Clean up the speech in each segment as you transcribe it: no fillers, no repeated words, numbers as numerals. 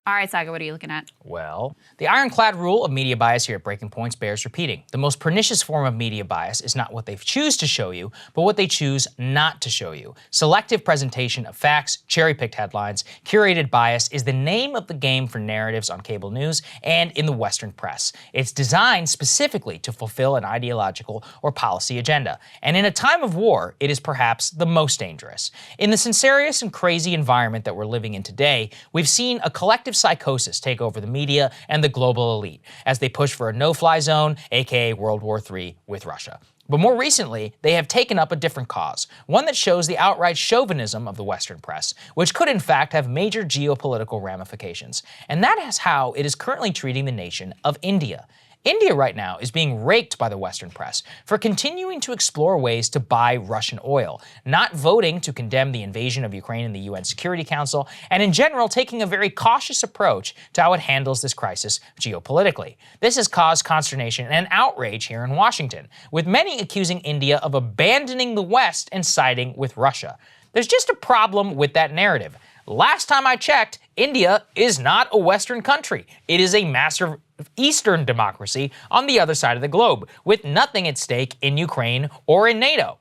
All right, Saagar, what are you looking at? Well, the ironclad rule of media bias here at Breaking Points bears repeating. The most pernicious form of media bias is not what they choose to show you, but what they choose not to show you. Selective presentation of facts, cherry-picked headlines, curated bias is the name of the game for narratives on cable news and in the Western press. It's designed specifically to fulfill an ideological or policy agenda. And in a time of war, it is perhaps the most dangerous. In the censorious and crazy environment that we're living in today, we've seen a collective psychosis take over the media and the global elite as they push for a no-fly zone, aka World War III, with Russia. But more recently, they have taken up a different cause, one that shows the outright chauvinism of the Western press, which could in fact have major geopolitical ramifications. And that is how it is currently treating the nation of India. India right now is being raked by the Western press for continuing to explore ways to buy Russian oil, not voting to condemn the invasion of Ukraine in the UN Security Council, and in general taking a very cautious approach to how it handles this crisis geopolitically. This has caused consternation and outrage here in Washington, with many accusing India of abandoning the West and siding with Russia. There's just a problem with that narrative. Last time I checked, India is not a Western country. It is a massive Eastern democracy on the other side of the globe, with nothing at stake in Ukraine or in NATO.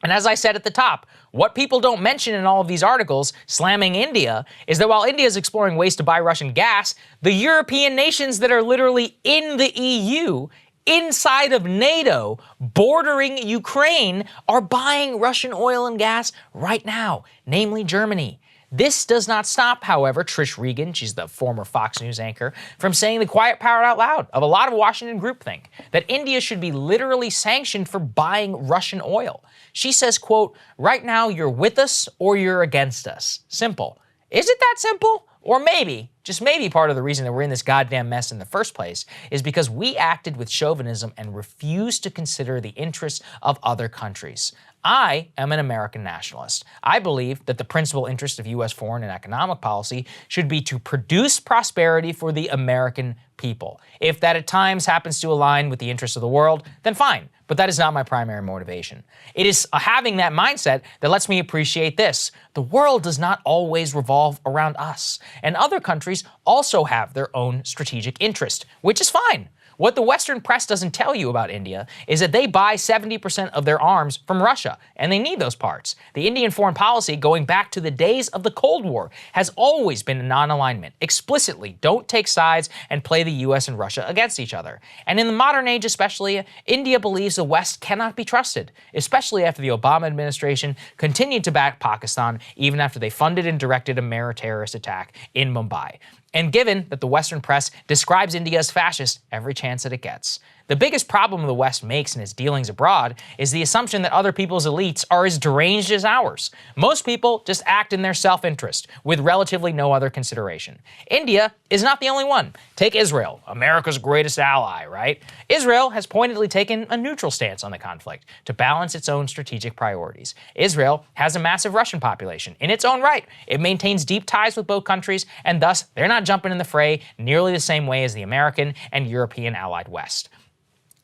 And as I said at the top, what people don't mention in all of these articles slamming India is that while India is exploring ways to buy Russian gas, the European nations that are literally in the EU, inside of NATO, bordering Ukraine, are buying Russian oil and gas right now, namely Germany. This does not stop, however, Trish Regan, she's the former Fox News anchor, from saying the quiet power out loud of a lot of Washington groupthink, that India should be literally sanctioned for buying Russian oil. She says, quote, "Right now you're with us or you're against us. Simple." Is it that simple? Or maybe, just maybe part of the reason that we're in this goddamn mess in the first place is because we acted with chauvinism and refused to consider the interests of other countries. I am an American nationalist. I believe that the principal interest of U.S. foreign and economic policy should be to produce prosperity for the American people. If that at times happens to align with the interests of the world, then fine. But that is not my primary motivation. It is having that mindset that lets me appreciate this. The world does not always revolve around us, and other countries also have their own strategic interest, which is fine. What the Western press doesn't tell you about India is that they buy 70% of their arms from Russia, and they need those parts. The Indian foreign policy, going back to the days of the Cold War, has always been a non-alignment. Explicitly, don't take sides and play the US and Russia against each other. And in the modern age especially, India believes the West cannot be trusted, especially after the Obama administration continued to back Pakistan even after they funded and directed a terrorist attack in Mumbai. And given that the Western press describes India as fascist every chance that it gets. The biggest problem the West makes in its dealings abroad is the assumption that other people's elites are as deranged as ours. Most people just act in their self-interest, with relatively no other consideration. India is not the only one. Take Israel, America's greatest ally, right? Israel has pointedly taken a neutral stance on the conflict to balance its own strategic priorities. Israel has a massive Russian population. In its own right, it maintains deep ties with both countries, and thus they're not jumping in the fray nearly the same way as the American and European allied West.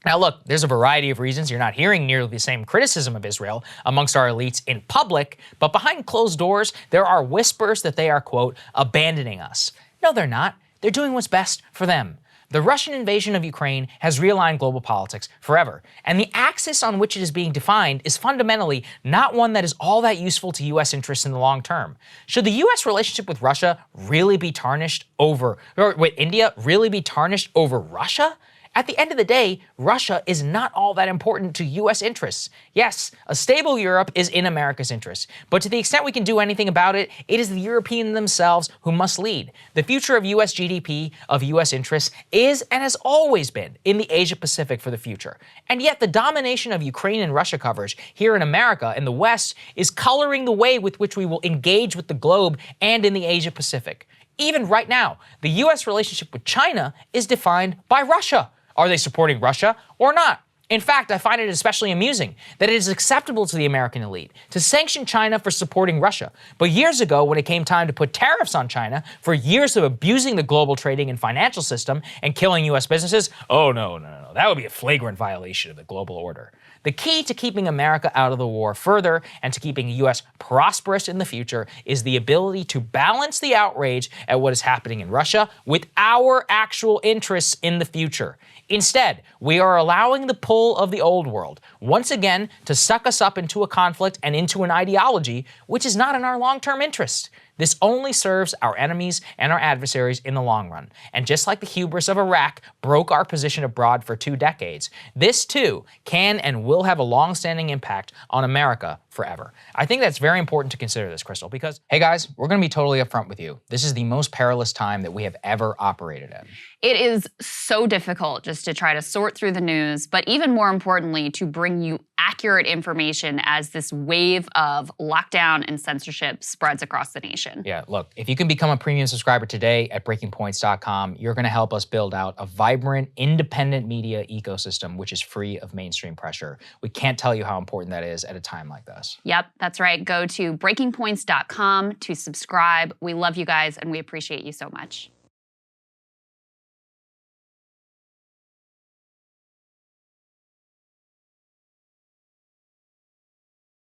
Now look, there's a variety of reasons you're not hearing nearly the same criticism of Israel amongst our elites in public, but behind closed doors, there are whispers that they are, quote, abandoning us. No, they're not. They're doing what's best for them. The Russian invasion of Ukraine has realigned global politics forever, and the axis on which it is being defined is fundamentally not one that is all that useful to U.S. interests in the long term. Should the U.S. relationship with Russia really be tarnished over, or with India really be tarnished over Russia? At the end of the day, Russia is not all that important to U.S. interests. Yes, a stable Europe is in America's interest, but to the extent we can do anything about it, it is the Europeans themselves who must lead. The future of U.S. GDP, of U.S. interests, is and has always been in the Asia-Pacific for the future. And yet the domination of Ukraine and Russia coverage here in America and the West is coloring the way with which we will engage with the globe and in the Asia-Pacific. Even right now, the U.S. relationship with China is defined by Russia. Are they supporting Russia or not? In fact, I find it especially amusing that it is acceptable to the American elite to sanction China for supporting Russia. But years ago, when it came time to put tariffs on China for years of abusing the global trading and financial system and killing U.S. businesses, oh no, that would be a flagrant violation of the global order. The key to keeping America out of the war further and to keeping the U.S. prosperous in the future is the ability to balance the outrage at what is happening in Russia with our actual interests in the future. Instead, we are allowing the pull of the old world once again to suck us up into a conflict and into an ideology which is not in our long-term interest. This only serves our enemies and our adversaries in the long run. And just like the hubris of Iraq broke our position abroad for 2 decades, this too can and will have a long-standing impact on America forever. I think that's very important to consider this, Crystal, because, hey guys, we're going to be totally upfront with you. This is the most perilous time that we have ever operated in. It is so difficult just to try to sort through the news, but even more importantly, to bring you accurate information as this wave of lockdown and censorship spreads across the nation. Yeah, look, if you can become a premium subscriber today at breakingpoints.com, you're going to help us build out a vibrant, independent media ecosystem which is free of mainstream pressure. We can't tell you how important that is at a time like this. Yep, that's right. Go to breakingpoints.com to subscribe. We love you guys and we appreciate you so much.